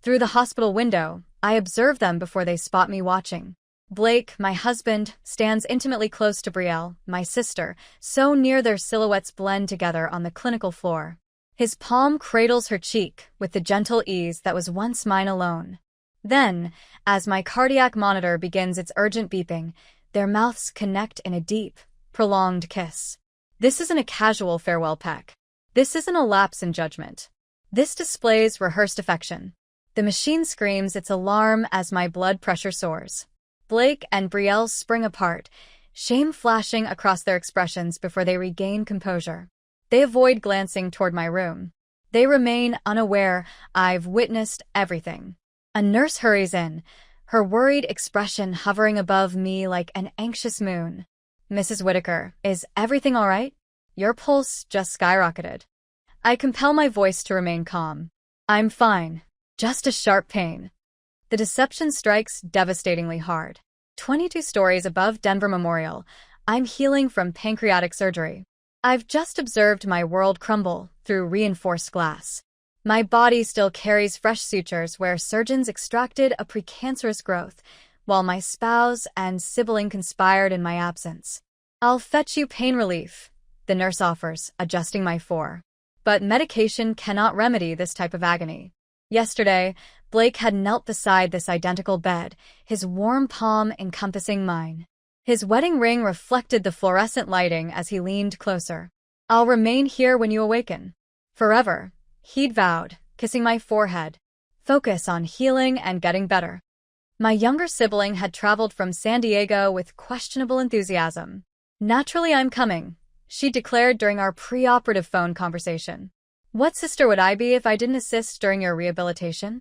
Through the hospital window, I observe them before they spot me watching. Blake, my husband, stands intimately close to Brielle, my sister, so near their silhouettes blend together on the clinical floor. His palm cradles her cheek with the gentle ease that was once mine alone. Then, as my cardiac monitor begins its urgent beeping, their mouths connect in a deep, prolonged kiss. This isn't a casual farewell peck. This isn't a lapse in judgment. This displays rehearsed affection. The machine screams its alarm as my blood pressure soars. Blake and Brielle spring apart, shame flashing across their expressions before they regain composure. They avoid glancing toward my room. They remain unaware I've witnessed everything. A nurse hurries in, her worried expression hovering above me like an anxious moon. "Mrs. Whitaker, is everything all right? Your pulse just skyrocketed." I compel my voice to remain calm. "I'm fine. Just a sharp pain." The deception strikes devastatingly hard. 22 stories above Denver Memorial, I'm healing from pancreatic surgery. I've just observed my world crumble through reinforced glass. My body still carries fresh sutures where surgeons extracted a precancerous growth, while my spouse and sibling conspired in my absence. "I'll fetch you pain relief," the nurse offers, adjusting my fore. But medication cannot remedy this type of agony. Yesterday, Blake had knelt beside this identical bed, his warm palm encompassing mine. His wedding ring reflected the fluorescent lighting as he leaned closer. "I'll remain here when you awaken. Forever," he'd vowed, kissing my forehead. "Focus on healing and getting better." My younger sibling had traveled from San Diego with questionable enthusiasm. "Naturally I'm coming," she declared during our pre-operative phone conversation. "What sister would I be if I didn't assist during your rehabilitation?"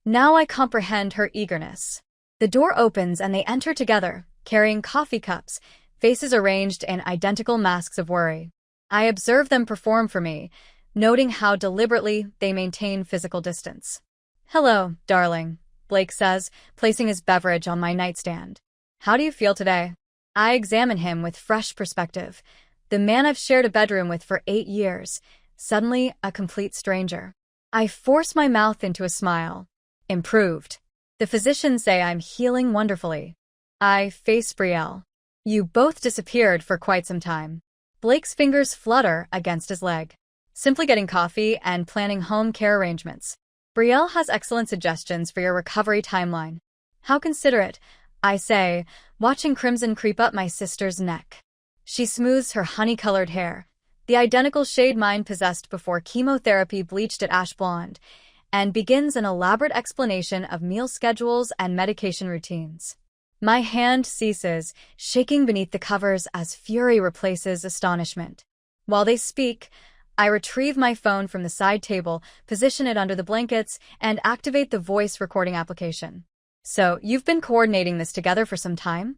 Now I comprehend her eagerness. The door opens and they enter together, carrying coffee cups, faces arranged in identical masks of worry. I observe them perform for me, noting how deliberately they maintain physical distance. "Hello, darling," Blake says, placing his beverage on my nightstand. "How do you feel today?" I examine him with fresh perspective. The man I've shared a bedroom with for 8 years, suddenly a complete stranger. I force my mouth into a smile. "Improved. The physicians say I'm healing wonderfully." I face Brielle. "You both disappeared for quite some time." Blake's fingers flutter against his leg. "Simply getting coffee and planning home care arrangements. Brielle has excellent suggestions for your recovery timeline." "How considerate," I say, watching crimson creep up my sister's neck. She smooths her honey-colored hair, the identical shade mine possessed before chemotherapy bleached it ash blonde, and begins an elaborate explanation of meal schedules and medication routines. My hand ceases, shaking beneath the covers as fury replaces astonishment. While they speak, I retrieve my phone from the side table, position it under the blankets, and activate the voice recording application. "So, you've been coordinating this together for some time?"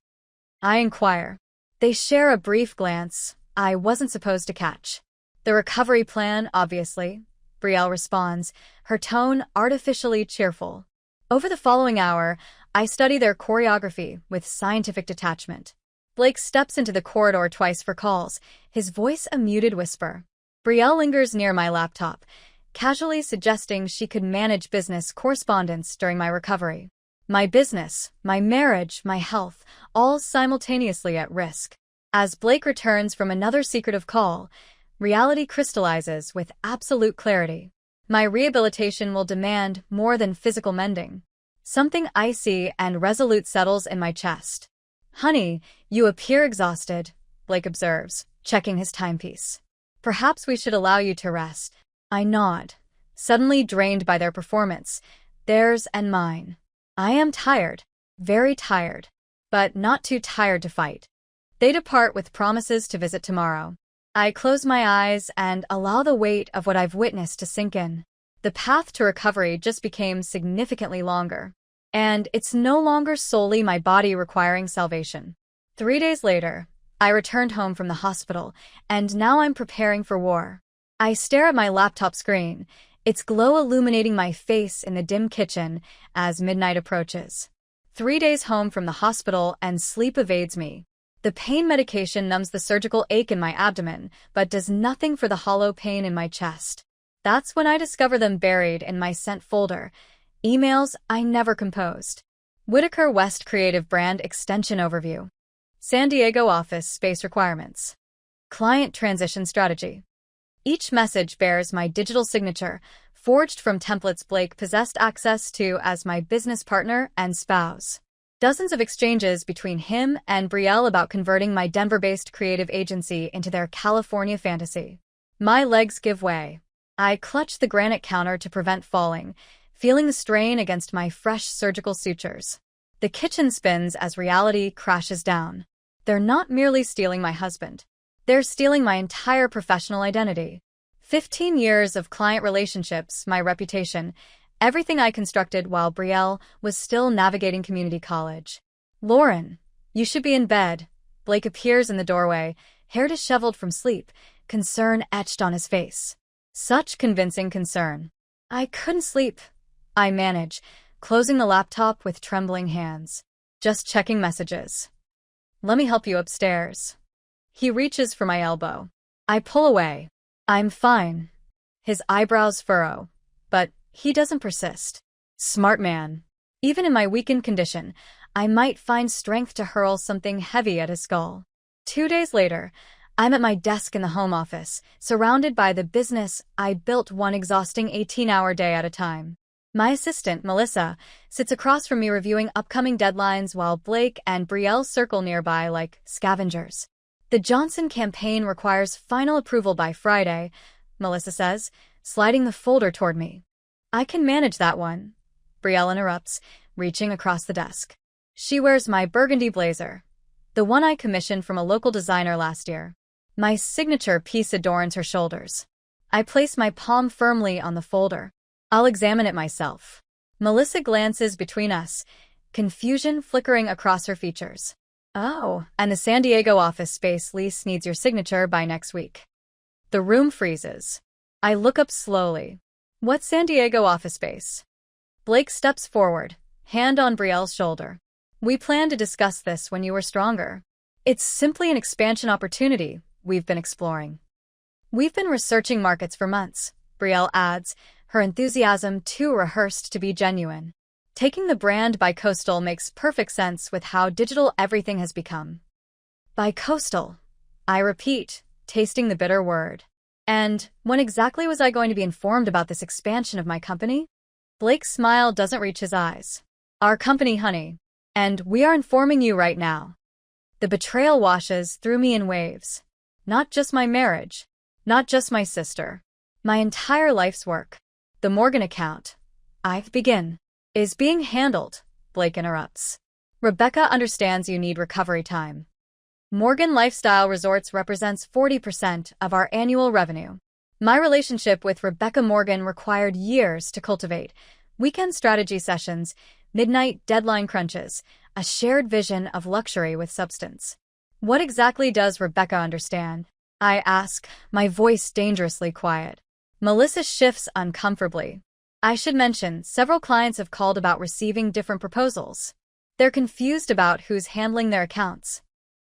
I inquire. They share a brief glance I wasn't supposed to catch. "The recovery plan, obviously," Brielle responds, her tone artificially cheerful. Over the following hour, I study their choreography with scientific detachment. Blake steps into the corridor twice for calls, his voice a muted whisper. Brielle lingers near my laptop, casually suggesting she could manage business correspondence during my recovery. My business, my marriage, my health, all simultaneously at risk. As Blake returns from another secretive call, reality crystallizes with absolute clarity. My rehabilitation will demand more than physical mending. Something icy and resolute settles in my chest. "Honey, you appear exhausted," Blake observes, checking his timepiece. "Perhaps we should allow you to rest." I nod, suddenly drained by their performance, theirs and mine. I am tired, very tired, but not too tired to fight. They depart with promises to visit tomorrow. I close my eyes and allow the weight of what I've witnessed to sink in. The path to recovery just became significantly longer. And it's no longer solely my body requiring salvation. 3 days later, I returned home from the hospital, and now I'm preparing for war. I stare at my laptop screen, its glow illuminating my face in the dim kitchen as midnight approaches. 3 days home from the hospital and sleep evades me. The pain medication numbs the surgical ache in my abdomen, but does nothing for the hollow pain in my chest. That's when I discover them buried in my sent folder, Emails I never composed. Whitaker West Creative Brand Extension Overview. San Diego Office Space Requirements. Client Transition Strategy. Each message bears my digital signature, forged from templates Blake possessed access to as my business partner and spouse. Dozens of exchanges between him and Brielle about converting my Denver-based creative agency into their California fantasy. My legs give way. I clutch the granite counter to prevent falling, feeling the strain against my fresh surgical sutures. The kitchen spins as reality crashes down. They're not merely stealing my husband. They're stealing my entire professional identity. 15 years of client relationships, my reputation, everything I constructed while Brielle was still navigating community college. Lauren, you should be in bed. Blake appears in the doorway, hair disheveled from sleep, concern etched on his face. Such convincing concern. I couldn't sleep. I manage, closing the laptop with trembling hands. Just checking messages. Let me help you upstairs. He reaches for my elbow. I pull away. I'm fine. His eyebrows furrow, but he doesn't persist. Smart man. Even in my weakened condition, I might find strength to hurl something heavy at his skull. 2 days later, I'm at my desk in the home office, surrounded by the business I built one exhausting 18-hour day at a time. My assistant, Melissa, sits across from me reviewing upcoming deadlines while Blake and Brielle circle nearby like scavengers. The Johnson campaign requires final approval by Friday, Melissa says, sliding the folder toward me. I can manage that one, Brielle interrupts, reaching across the desk. She wears my burgundy blazer, the one I commissioned from a local designer last year. My signature piece adorns her shoulders. I place my palm firmly on the folder. I'll examine it myself. Melissa glances between us, confusion flickering across her features. Oh, and the San Diego office space lease needs your signature by next week. The room freezes. I look up slowly. What San Diego office space? Blake steps forward, hand on Brielle's shoulder. We planned to discuss this when you were stronger. It's simply an expansion opportunity we've been exploring. We've been researching markets for months, Brielle adds, her enthusiasm too rehearsed to be genuine. Taking the brand bi-coastal makes perfect sense with how digital everything has become. Bi-coastal, I repeat, tasting the bitter word. And when exactly was I going to be informed about this expansion of my company? Blake's smile doesn't reach his eyes. Our company, honey. And we are informing you right now. The betrayal washes through me in waves. Not just my marriage. Not just my sister. My entire life's work. The Morgan account. I begin. Is being handled, Blake interrupts. Rebecca understands you need recovery time. Morgan Lifestyle Resorts represents 40% of our annual revenue. My relationship with Rebecca Morgan required years to cultivate. Weekend strategy sessions, midnight deadline crunches, a shared vision of luxury with substance. What exactly does Rebecca understand? I ask, my voice dangerously quiet. Melissa shifts uncomfortably. I should mention, several clients have called about receiving different proposals. They're confused about who's handling their accounts.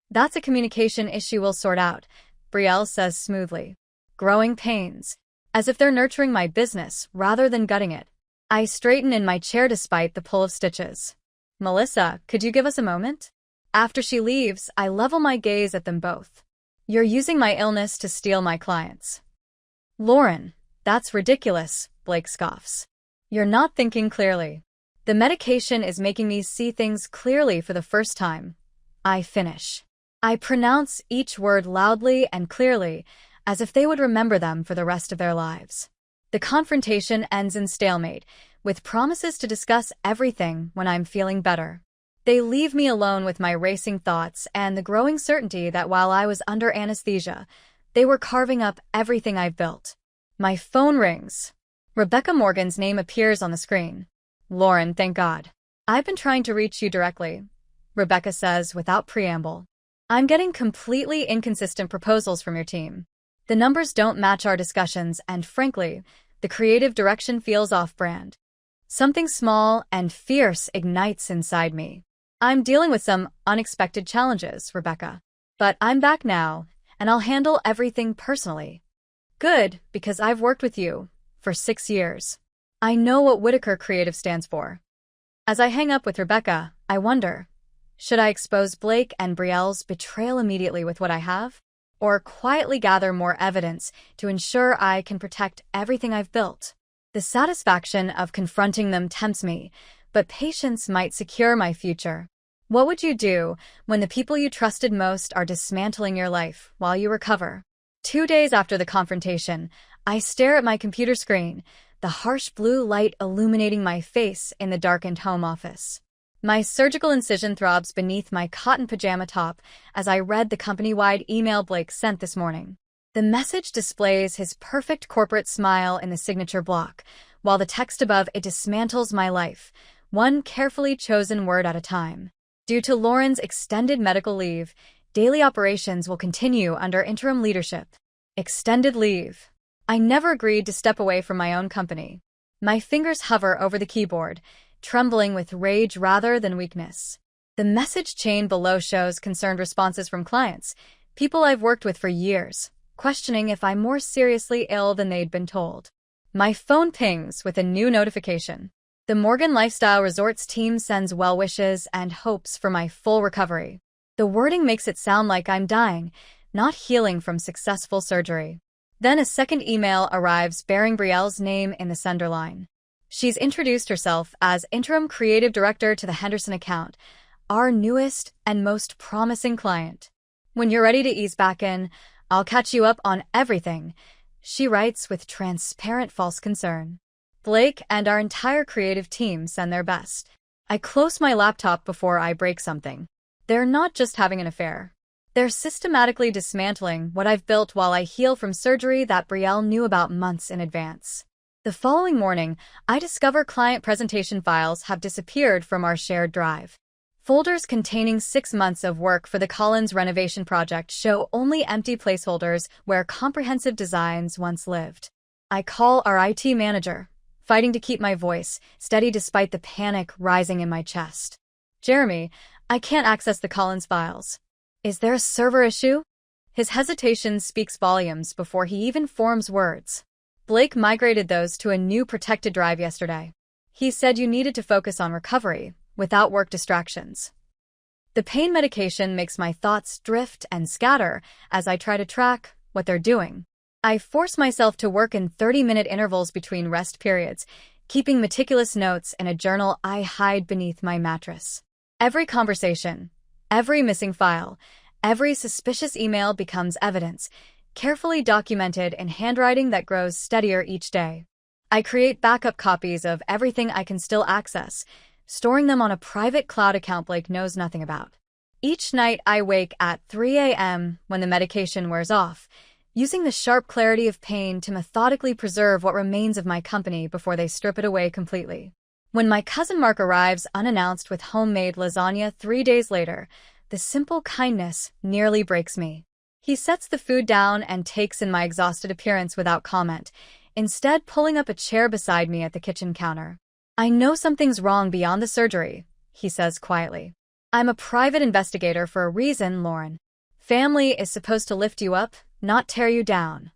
That's a communication issue we'll sort out, Brielle says smoothly. Growing pains. As if they're nurturing my business rather than gutting it. I straighten in my chair despite the pull of stitches. Melissa, could you give us a moment? After she leaves, I level my gaze at them both. You're using my illness to steal my clients. Lauren, that's ridiculous, Blake scoffs. You're not thinking clearly. The medication is making me see things clearly for the first time. I finish. I pronounce each word loudly and clearly, as if they would remember them for the rest of their lives. The confrontation ends in stalemate, with promises to discuss everything when I'm feeling better. They leave me alone with my racing thoughts and the growing certainty that while I was under anesthesia, they were carving up everything I've built. My phone rings. Rebecca Morgan's name appears on the screen. Lauren, thank God. I've been trying to reach you directly, Rebecca says without preamble. I'm getting completely inconsistent proposals from your team. The numbers don't match our discussions and, frankly, the creative direction feels off-brand. Something small and fierce ignites inside me. I'm dealing with some unexpected challenges, Rebecca. But I'm back now, and I'll handle everything personally. Good, because I've worked with you for 6 years. I know what Whitaker Creative stands for. As I hang up with Rebecca, I wonder, should I expose Blake and Brielle's betrayal immediately with what I have? Or quietly gather more evidence to ensure I can protect everything I've built? The satisfaction of confronting them tempts me, but patience might secure my future. What would you do when the people you trusted most are dismantling your life while you recover? 2 days after the confrontation, I stare at my computer screen, the harsh blue light illuminating my face in the darkened home office. My surgical incision throbs beneath my cotton pajama top as I read the company-wide email Blake sent this morning. The message displays his perfect corporate smile in the signature block, while the text above it dismantles my life, one carefully chosen word at a time. Due to Lauren's extended medical leave, daily operations will continue under interim leadership. Extended leave. I never agreed to step away from my own company. My fingers hover over the keyboard, trembling with rage rather than weakness. The message chain below shows concerned responses from clients, people I've worked with for years, questioning if I'm more seriously ill than they'd been told. My phone pings with a new notification. The Morgan Lifestyle Resorts team sends well wishes and hopes for my full recovery. The wording makes it sound like I'm dying, not healing from successful surgery. Then a second email arrives bearing Brielle's name in the sender line. She's introduced herself as Interim Creative Director to the Henderson account, our newest and most promising client. When you're ready to ease back in, I'll catch you up on everything, she writes with transparent false concern. Blake and our entire creative team send their best. I close my laptop before I break something. They're not just having an affair. They're systematically dismantling what I've built while I heal from surgery that Brielle knew about months in advance. The following morning, I discover client presentation files have disappeared from our shared drive. Folders containing 6 months of work for the Collins renovation project show only empty placeholders where comprehensive designs once lived. I call our IT manager, fighting to keep my voice steady despite the panic rising in my chest. Jeremy, I can't access the Collins files. Is there a server issue? His hesitation speaks volumes before he even forms words. Blake migrated those to a new protected drive yesterday. He said you needed to focus on recovery, without work distractions. The pain medication makes my thoughts drift and scatter as I try to track what they're doing. I force myself to work in 30-minute intervals between rest periods, keeping meticulous notes in a journal I hide beneath my mattress. Every conversation, every missing file, every suspicious email becomes evidence, carefully documented in handwriting that grows steadier each day. I create backup copies of everything I can still access, storing them on a private cloud account Blake knows nothing about. Each night I wake at 3 a.m. when the medication wears off, using the sharp clarity of pain to methodically preserve what remains of my company before they strip it away completely. When my cousin Mark arrives unannounced with homemade lasagna 3 days later, the simple kindness nearly breaks me. He sets the food down and takes in my exhausted appearance without comment, instead pulling up a chair beside me at the kitchen counter. I know something's wrong beyond the surgery, he says quietly. I'm a private investigator for a reason, Lauren. Family is supposed to lift you up, not tear you down.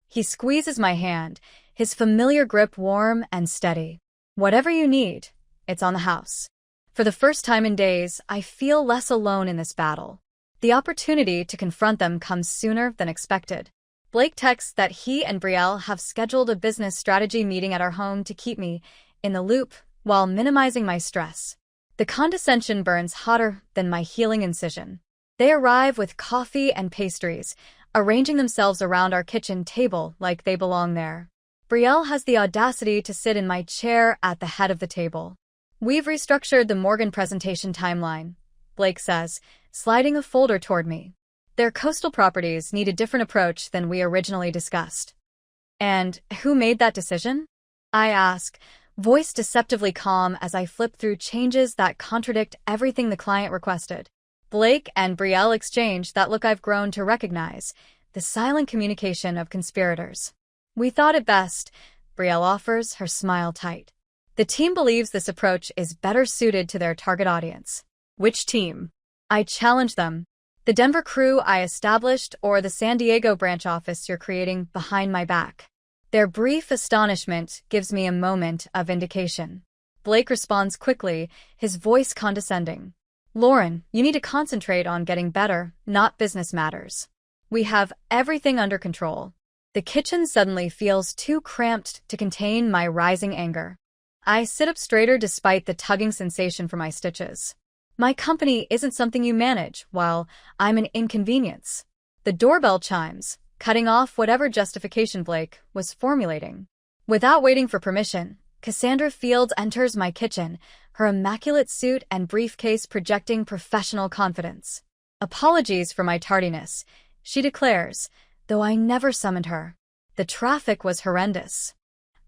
He squeezes my hand, his familiar grip warm and steady. Whatever you need, it's on the house. For the first time in days, I feel less alone in this battle. The opportunity to confront them comes sooner than expected. Blake texts that he and Brielle have scheduled a business strategy meeting at our home to keep me in the loop while minimizing my stress. The condescension burns hotter than my healing incision. They arrive with coffee and pastries, arranging themselves around our kitchen table like they belong there. Brielle has the audacity to sit in my chair at the head of the table. We've restructured the Morgan presentation timeline, Blake says, sliding a folder toward me. Their coastal properties need a different approach than we originally discussed. And who made that decision? I ask, voice deceptively calm as I flip through changes that contradict everything the client requested. Blake and Brielle exchange that look I've grown to recognize, the silent communication of conspirators. We thought it best, Brielle offers, her smile tight. The team believes this approach is better suited to their target audience. Which team? I challenge them. The Denver crew I established or the San Diego branch office you're creating behind my back? Their brief astonishment gives me a moment of vindication. Blake responds quickly, his voice condescending. Lauren, you need to concentrate on getting better, not business matters. We have everything under control. The kitchen suddenly feels too cramped to contain my rising anger. I sit up straighter despite the tugging sensation from my stitches. My company isn't something you manage, while I'm an inconvenience. The doorbell chimes, cutting off whatever justification Blake was formulating. Without waiting for permission, Cassandra Fields enters my kitchen, her immaculate suit and briefcase projecting professional confidence. Apologies for my tardiness, she declares, though I never summoned her. The traffic was horrendous.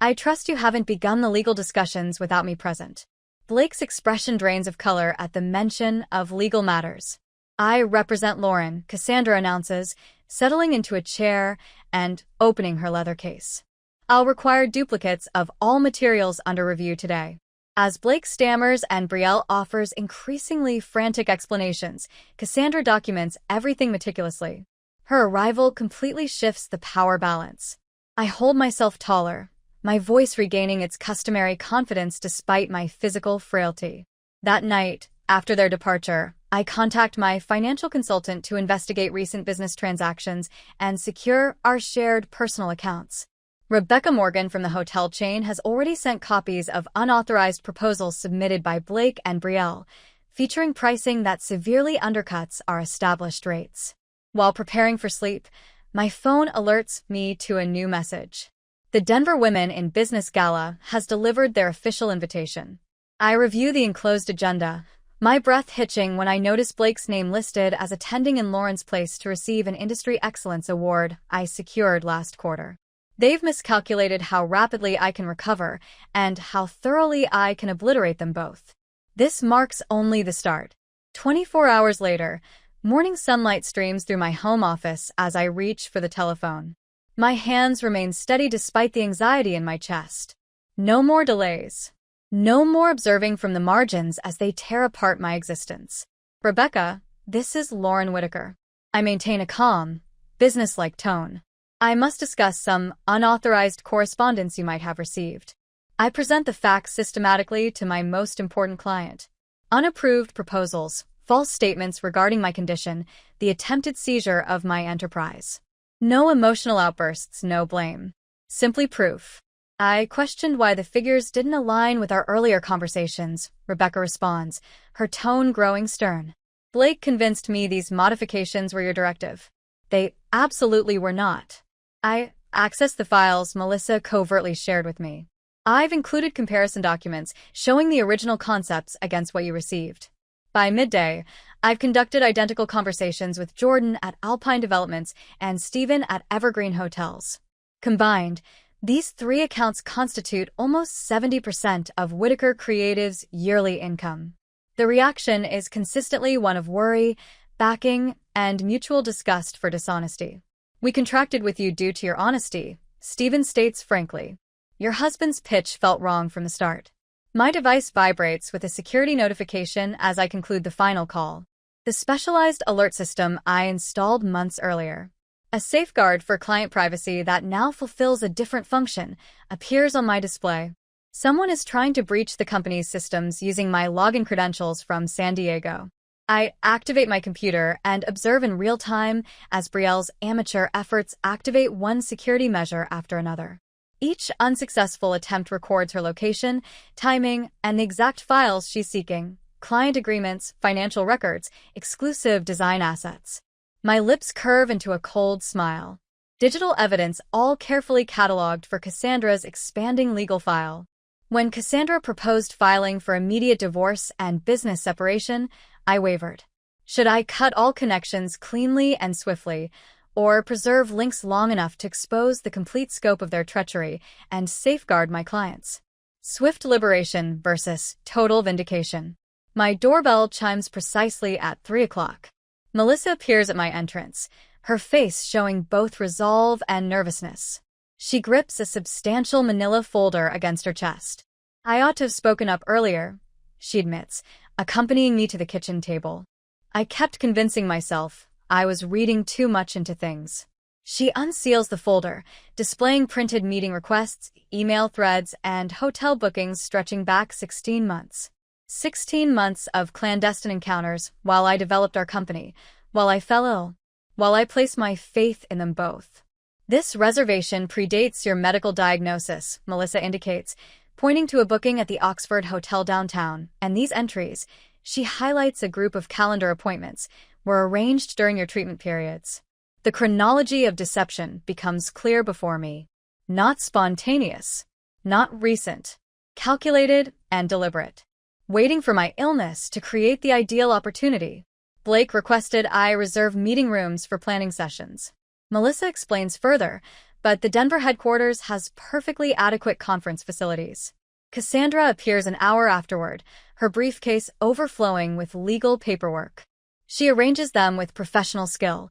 I trust you haven't begun the legal discussions without me present. Blake's expression drains of color at the mention of legal matters. I represent Lauren, Cassandra announces, settling into a chair and opening her leather case. I'll require duplicates of all materials under review today. As Blake stammers and Brielle offers increasingly frantic explanations, Cassandra documents everything meticulously. Her arrival completely shifts the power balance. I hold myself taller, my voice regaining its customary confidence despite my physical frailty. That night, after their departure, I contact my financial consultant to investigate recent business transactions and secure our shared personal accounts. Rebecca Morgan from the hotel chain has already sent copies of unauthorized proposals submitted by Blake and Brielle, featuring pricing that severely undercuts our established rates. While preparing for sleep, my phone alerts me to a new message. The Denver Women in Business Gala has delivered their official invitation. I review the enclosed agenda, my breath hitching when I notice Blake's name listed as attending in Lauren's place to receive an Industry Excellence Award I secured last quarter. They've miscalculated how rapidly I can recover and how thoroughly I can obliterate them both. This marks only the start. 24 hours later, morning sunlight streams through my home office as I reach for the telephone. My hands remain steady despite the anxiety in my chest. No more delays. No more observing from the margins as they tear apart my existence. Rebecca, this is Lauren Whitaker. I maintain a calm, businesslike tone. I must discuss some unauthorized correspondence you might have received. I present the facts systematically to my most important client. Unapproved proposals, false statements regarding my condition, the attempted seizure of my enterprise. No emotional outbursts, no blame. Simply proof. I questioned why the figures didn't align with our earlier conversations, Rebecca responds, her tone growing stern. Blake convinced me these modifications were your directive. They absolutely were not. I accessed the files Melissa covertly shared with me. I've included comparison documents showing the original concepts against what you received. By midday, I've conducted identical conversations with Jordan at Alpine Developments and Stephen at Evergreen Hotels. Combined, these three accounts constitute almost 70% of Whitaker Creative's yearly income. The reaction is consistently one of worry, backing, and mutual disgust for dishonesty. We contracted with you due to your honesty, Stephen states frankly. Your husband's pitch felt wrong from the start. My device vibrates with a security notification as I conclude the final call. The specialized alert system I installed months earlier. A safeguard for client privacy that now fulfills a different function appears on my display. Someone is trying to breach the company's systems using my login credentials from San Diego. I activate my computer and observe in real time as Brielle's amateur efforts activate one security measure after another. Each unsuccessful attempt records her location, timing, and the exact files she's seeking: client agreements, financial records, exclusive design assets. My lips curve into a cold smile. Digital evidence all carefully cataloged for Cassandra's expanding legal file. When Cassandra proposed filing for immediate divorce and business separation, I wavered. Should I cut all connections cleanly and swiftly, or preserve links long enough to expose the complete scope of their treachery and safeguard my clients? Swift liberation versus total vindication. My doorbell chimes precisely at 3 o'clock. Melissa appears at my entrance, her face showing both resolve and nervousness. She grips a substantial manila folder against her chest. I ought to have spoken up earlier, she admits, accompanying me to the kitchen table. I kept convincing myself I was reading too much into things. She unseals the folder, displaying printed meeting requests, email threads, and hotel bookings stretching back 16 months. 16 months of clandestine encounters while I developed our company, while I fell ill, while I placed my faith in them both. This reservation predates your medical diagnosis, Melissa indicates, pointing to a booking at the Oxford Hotel downtown, and these entries, she highlights a group of calendar appointments, were arranged during your treatment periods. The chronology of deception becomes clear before me. Not spontaneous, not recent, calculated and deliberate. Waiting for my illness to create the ideal opportunity. Blake requested I reserve meeting rooms for planning sessions. Melissa explains further, but the Denver headquarters has perfectly adequate conference facilities. Cassandra appears an hour afterward, her briefcase overflowing with legal paperwork. She arranges them with professional skill.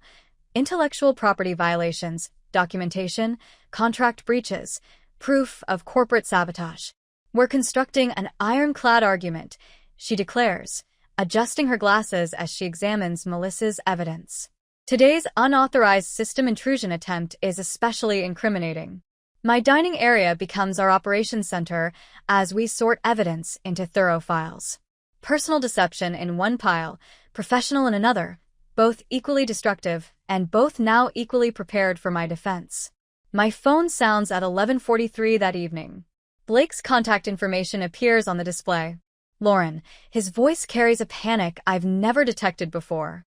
Intellectual property violations, documentation, contract breaches, proof of corporate sabotage. We're constructing an ironclad argument, she declares, adjusting her glasses as she examines Melissa's evidence. Today's unauthorized system intrusion attempt is especially incriminating. My dining area becomes our operations center as we sort evidence into thorough files. Personal deception in one pile, professional in another, both equally destructive, and both now equally prepared for my defense. My phone sounds at 11:43 that evening. Blake's contact information appears on the display. Lauren, his voice carries a panic I've never detected before.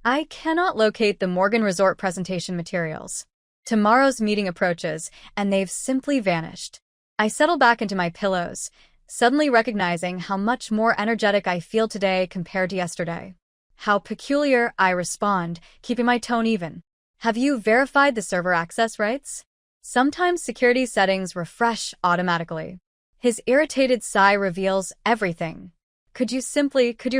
I cannot locate the Morgan Resort presentation materials. Tomorrow's meeting approaches, and they've simply vanished. I settle back into my pillows, suddenly recognizing how much more energetic I feel today compared to yesterday. How peculiar I respond, keeping my tone even. Have you verified the server access rights? Sometimes security settings refresh automatically. His irritated sigh reveals everything. Could you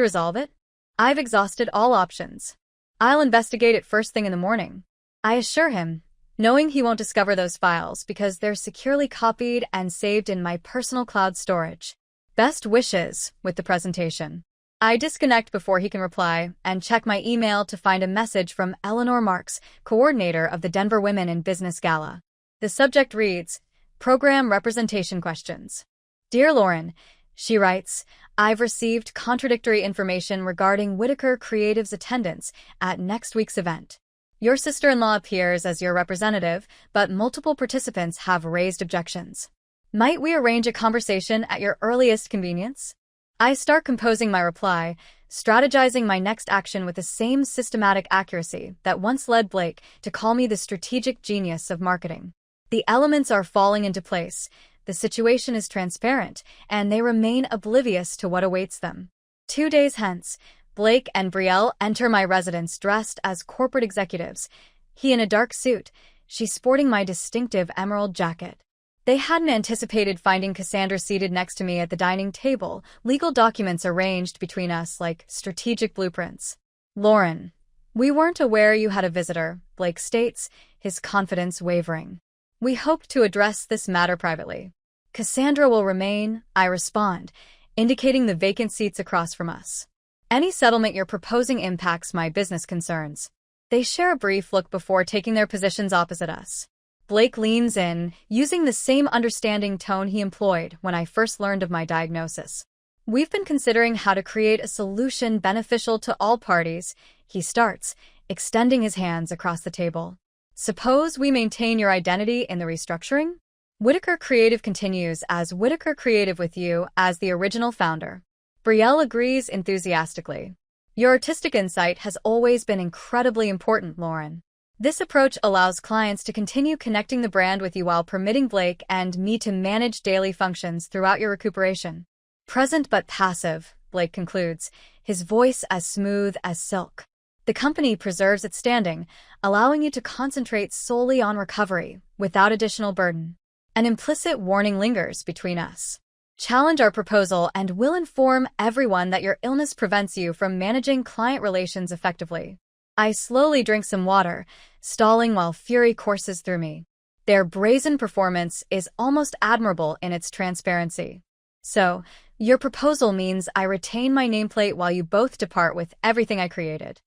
resolve it? I've exhausted all options. I'll investigate it first thing in the morning. I assure him, knowing he won't discover those files because they're securely copied and saved in my personal cloud storage. Best wishes with the presentation. I disconnect before he can reply and check my email to find a message from Eleanor Marks, coordinator of the Denver Women in Business Gala. The subject reads, Program Representation Questions. Dear Lauren, she writes, I've received contradictory information regarding Whitaker Creative's attendance at next week's event. Your sister-in-law appears as your representative, but multiple participants have raised objections. Might we arrange a conversation at your earliest convenience? I start composing my reply, strategizing my next action with the same systematic accuracy that once led Blake to call me the strategic genius of marketing. The elements are falling into place, the situation is transparent, and they remain oblivious to what awaits them. 2 days hence, Blake and Brielle enter my residence dressed as corporate executives, he in a dark suit, she sporting my distinctive emerald jacket. They hadn't anticipated finding Cassandra seated next to me at the dining table, legal documents arranged between us like strategic blueprints. Lauren, we weren't aware you had a visitor, Blake states, his confidence wavering. We hope to address this matter privately. Cassandra will remain, I respond, indicating the vacant seats across from us. Any settlement you're proposing impacts my business concerns. They share a brief look before taking their positions opposite us. Blake leans in, using the same understanding tone he employed when I first learned of my diagnosis. We've been considering how to create a solution beneficial to all parties, he starts, extending his hands across the table. Suppose we maintain your identity in the restructuring? Whitaker Creative continues as Whitaker Creative with you as the original founder. Brielle agrees enthusiastically. Your artistic insight has always been incredibly important, Lauren. This approach allows clients to continue connecting the brand with you while permitting Blake and me to manage daily functions throughout your recuperation. Present but passive, Blake concludes, his voice as smooth as silk. The company preserves its standing, allowing you to concentrate solely on recovery, without additional burden. An implicit warning lingers between us. Challenge our proposal and we'll inform everyone that your illness prevents you from managing client relations effectively. I slowly drink some water, stalling while fury courses through me. Their brazen performance is almost admirable in its transparency. So, your proposal means I retain my nameplate while you both depart with everything I created.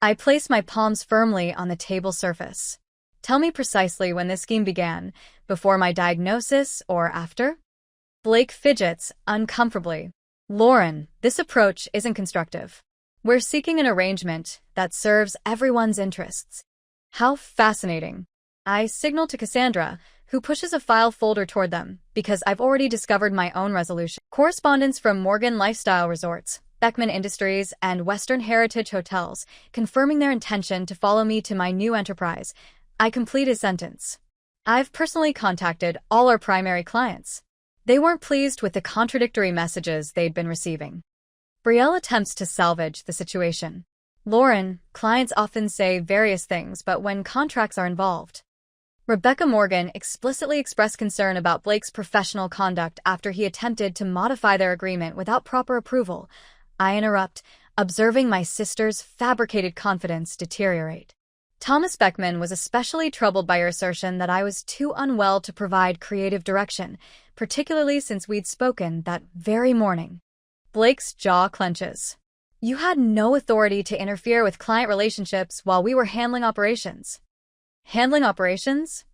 I place my palms firmly on the table surface. Tell me precisely when this scheme began, before my diagnosis or after? Blake fidgets uncomfortably. Lauren, this approach isn't constructive. We're seeking an arrangement that serves everyone's interests. How fascinating. I signal to Cassandra, who pushes a file folder toward them, because I've already discovered my own resolution. Correspondence from Morgan Lifestyle Resorts, Beckman Industries, and Western Heritage Hotels, confirming their intention to follow me to my new enterprise. I complete his sentence. I've personally contacted all our primary clients. They weren't pleased with the contradictory messages they'd been receiving. Brielle attempts to salvage the situation. Lauren, clients often say various things, but when contracts are involved. Rebecca Morgan explicitly expressed concern about Blake's professional conduct after he attempted to modify their agreement without proper approval. I interrupt, observing my sister's fabricated confidence deteriorate. Thomas Beckman was especially troubled by your assertion that I was too unwell to provide creative direction, particularly since we'd spoken that very morning. Blake's jaw clenches. You had no authority to interfere with client relationships while we were handling operations. Handling operations?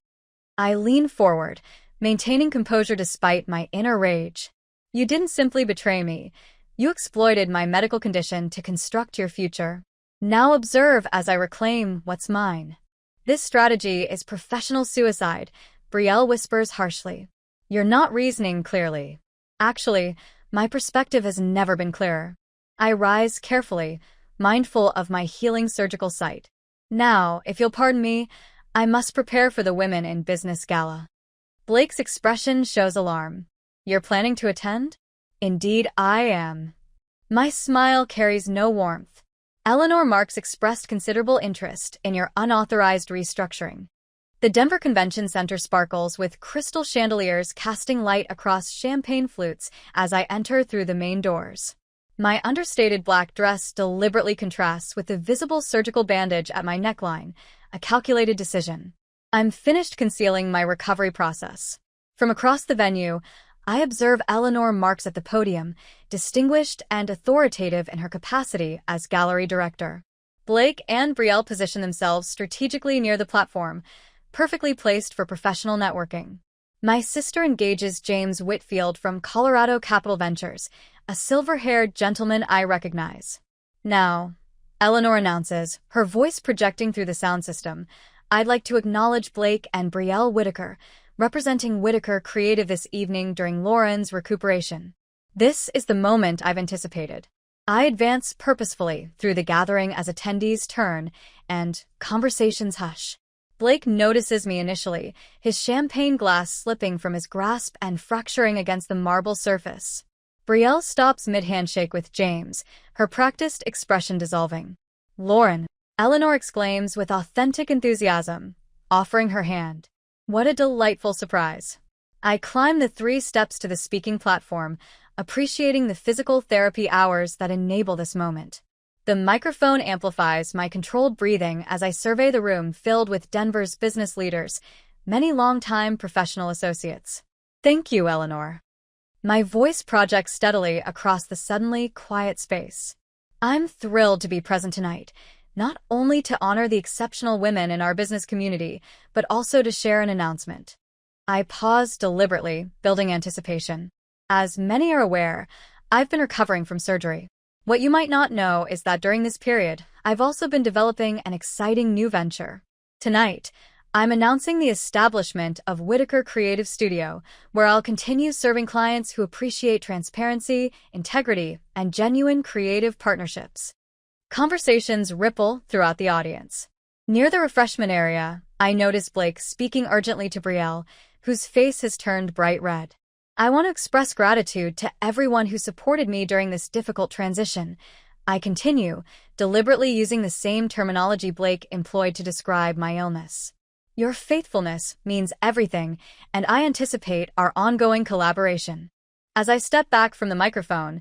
I lean forward, maintaining composure despite my inner rage. You didn't simply betray me. You exploited my medical condition to construct your future. Now observe as I reclaim what's mine. This strategy is professional suicide, Brielle whispers harshly. You're not reasoning clearly. Actually, my perspective has never been clearer. I rise carefully, mindful of my healing surgical site. Now, if you'll pardon me, I must prepare for the Women in Business Gala. Blake's expression shows alarm. You're planning to attend? Indeed, I am. My smile carries no warmth. Eleanor Marks expressed considerable interest in your unauthorized restructuring. The Denver Convention Center sparkles with crystal chandeliers casting light across champagne flutes as I enter through the main doors. My understated black dress deliberately contrasts with the visible surgical bandage at my neckline, a calculated decision. I'm finished concealing my recovery process. From across the venue, I observe Eleanor Marks at the podium, distinguished and authoritative in her capacity as gallery director. Blake and Brielle position themselves strategically near the platform, perfectly placed for professional networking. My sister engages James Whitfield from Colorado Capital Ventures, a silver-haired gentleman I recognize. Now, Eleanor announces, her voice projecting through the sound system, I'd like to acknowledge Blake and Brielle Whitaker, representing Whitaker Creative this evening during Lauren's recuperation. This is the moment I've anticipated. I advance purposefully through the gathering as attendees turn and conversations hush. Blake notices me initially, his champagne glass slipping from his grasp and fracturing against the marble surface. Brielle stops mid-handshake with James, her practiced expression dissolving. Lauren, Eleanor exclaims with authentic enthusiasm, offering her hand. What a delightful surprise. I climb the 3 steps to the speaking platform, appreciating the physical therapy hours that enable this moment. The microphone amplifies my controlled breathing as I survey the room filled with Denver's business leaders, many longtime professional associates. Thank you, Eleanor. My voice projects steadily across the suddenly quiet space. I'm thrilled to be present tonight, not only to honor the exceptional women in our business community, but also to share an announcement. I pause deliberately, building anticipation. As many are aware, I've been recovering from surgery. What you might not know is that during this period, I've also been developing an exciting new venture. Tonight, I'm announcing the establishment of Whitaker Creative Studio, where I'll continue serving clients who appreciate transparency, integrity, and genuine creative partnerships. Conversations ripple throughout the audience. Near the refreshment area, I notice Blake speaking urgently to Brielle, whose face has turned bright red. I want to express gratitude to everyone who supported me during this difficult transition. I continue, deliberately using the same terminology Blake employed to describe my illness. Your faithfulness means everything, and I anticipate our ongoing collaboration. As I step back from the microphone,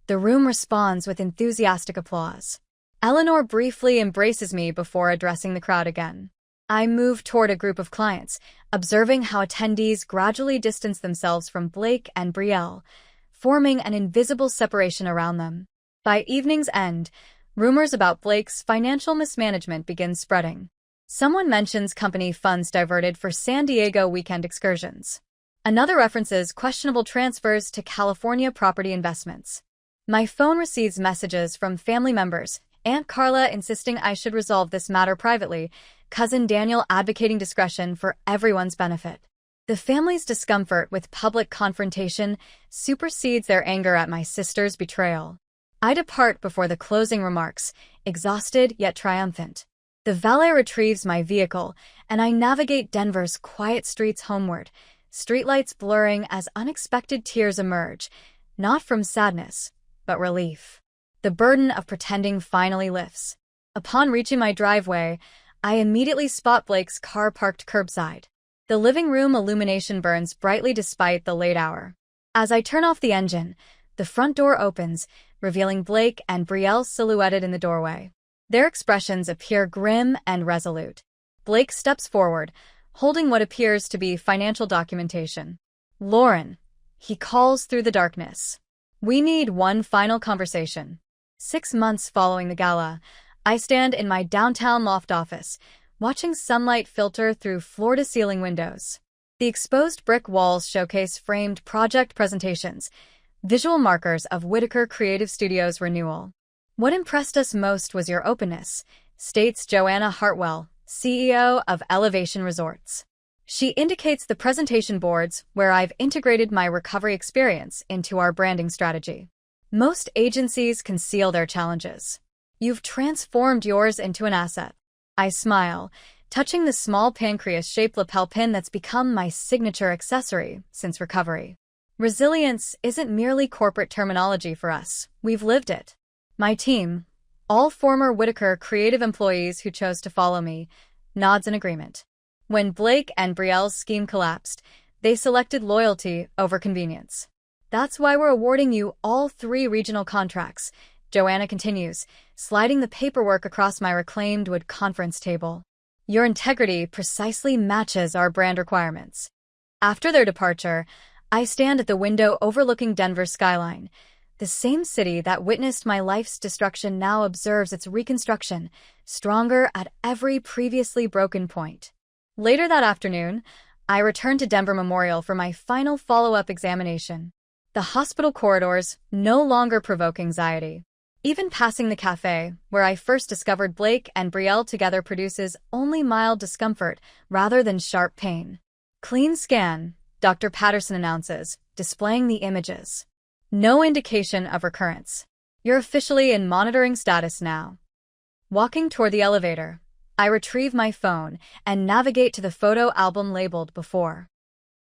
the room responds with enthusiastic applause. Eleanor briefly embraces me before addressing the crowd again. I move toward a group of clients, observing how attendees gradually distance themselves from Blake and Brielle, forming an invisible separation around them. By evening's end, rumors about Blake's financial mismanagement begin spreading. Someone mentions company funds diverted for San Diego weekend excursions. Another references questionable transfers to California property investments. My phone receives messages from family members, Aunt Carla insisting I should resolve this matter privately, Cousin Daniel advocating discretion for everyone's benefit. The family's discomfort with public confrontation supersedes their anger at my sister's betrayal. I depart before the closing remarks, exhausted yet triumphant. The valet retrieves my vehicle, and I navigate Denver's quiet streets homeward, streetlights blurring as unexpected tears emerge, not from sadness, but relief. The burden of pretending finally lifts. Upon reaching my driveway, I immediately spot Blake's car parked curbside. The living room illumination burns brightly despite the late hour. As I turn off the engine, the front door opens, revealing Blake and Brielle silhouetted in the doorway. Their expressions appear grim and resolute. Blake steps forward, holding what appears to be financial documentation. "Lauren," he calls through the darkness. "We need one final conversation." 6 months following the gala, I stand in my downtown loft office, watching sunlight filter through floor-to-ceiling windows. The exposed brick walls showcase framed project presentations, visual markers of Whitaker Creative Studios' renewal. "What impressed us most was your openness," states Joanna Hartwell, CEO of Elevation Resorts. She indicates the presentation boards where I've integrated my recovery experience into our branding strategy. "Most agencies conceal their challenges. You've transformed yours into an asset." I smile, touching the small pancreas-shaped lapel pin that's become my signature accessory since recovery. Resilience isn't merely corporate terminology for us, we've lived it. My team, all former Whitaker Creative employees who chose to follow me, nods in agreement. When Blake and Brielle's scheme collapsed, they selected loyalty over convenience. "That's why we're awarding you all 3 regional contracts," Joanna continues, sliding the paperwork across my reclaimed wood conference table. "Your integrity precisely matches our brand requirements." After their departure, I stand at the window overlooking Denver's skyline. The same city that witnessed my life's destruction now observes its reconstruction, stronger at every previously broken point. Later that afternoon, I return to Denver Memorial for my final follow-up examination. The hospital corridors no longer provoke anxiety. Even passing the cafe, where I first discovered Blake and Brielle together, produces only mild discomfort rather than sharp pain. "Clean scan," Dr. Patterson announces, displaying the images. "No indication of recurrence. You're officially in monitoring status now." Walking toward the elevator, I retrieve my phone and navigate to the photo album labeled before.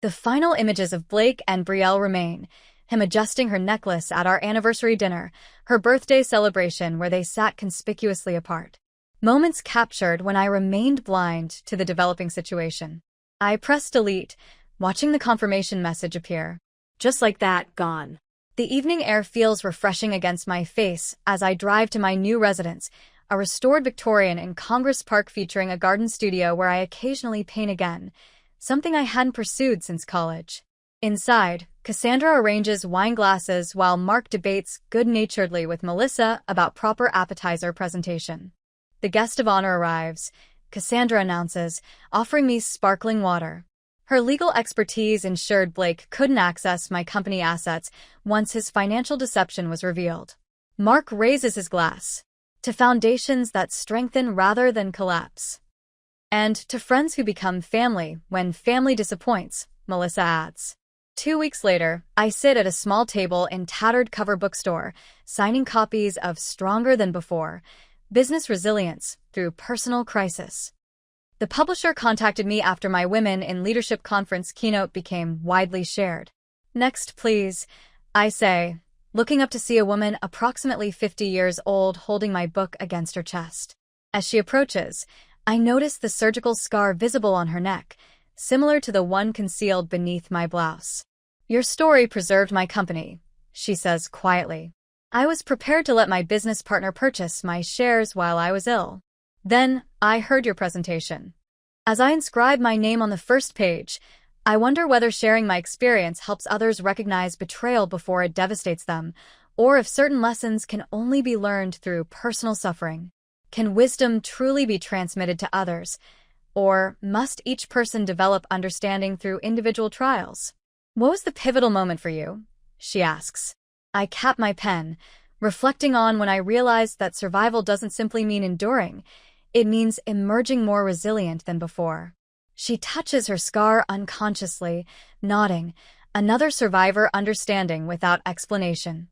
The final images of Blake and Brielle remain, him adjusting her necklace at our anniversary dinner, her birthday celebration where they sat conspicuously apart. Moments captured when I remained blind to the developing situation. I press delete, watching the confirmation message appear. Just like that, gone. The evening air feels refreshing against my face as I drive to my new residence, a restored Victorian in Congress Park featuring a garden studio where I occasionally paint again, something I hadn't pursued since college. Inside, Cassandra arranges wine glasses while Mark debates good-naturedly with Melissa about proper appetizer presentation. The guest of honor arrives, Cassandra announces, offering me sparkling water. Her legal expertise ensured Blake couldn't access my company assets once his financial deception was revealed. Mark raises his glass. "To foundations that strengthen rather than collapse." "And to friends who become family when family disappoints," Melissa adds. 2 weeks later, I sit at a small table in tattered cover bookstore, signing copies of Stronger Than Before, Business Resilience Through Personal Crisis. The publisher contacted me after my Women in Leadership Conference keynote became widely shared. "Next, please," I say, looking up to see a woman approximately 50 years old holding my book against her chest. As she approaches, I notice the surgical scar visible on her neck, similar to the one concealed beneath my blouse. "Your story preserved my company," she says quietly. "I was prepared to let my business partner purchase my shares while I was ill. Then, I heard your presentation. As I inscribe my name on the first page, I wonder whether sharing my experience helps others recognize betrayal before it devastates them, or if certain lessons can only be learned through personal suffering." Can wisdom truly be transmitted to others? Or must each person develop understanding through individual trials? What was the pivotal moment for you? She asks. I cap my pen, reflecting on when I realized that survival doesn't simply mean enduring, it means emerging more resilient than before. She touches her scar unconsciously, nodding, another survivor understanding without explanation.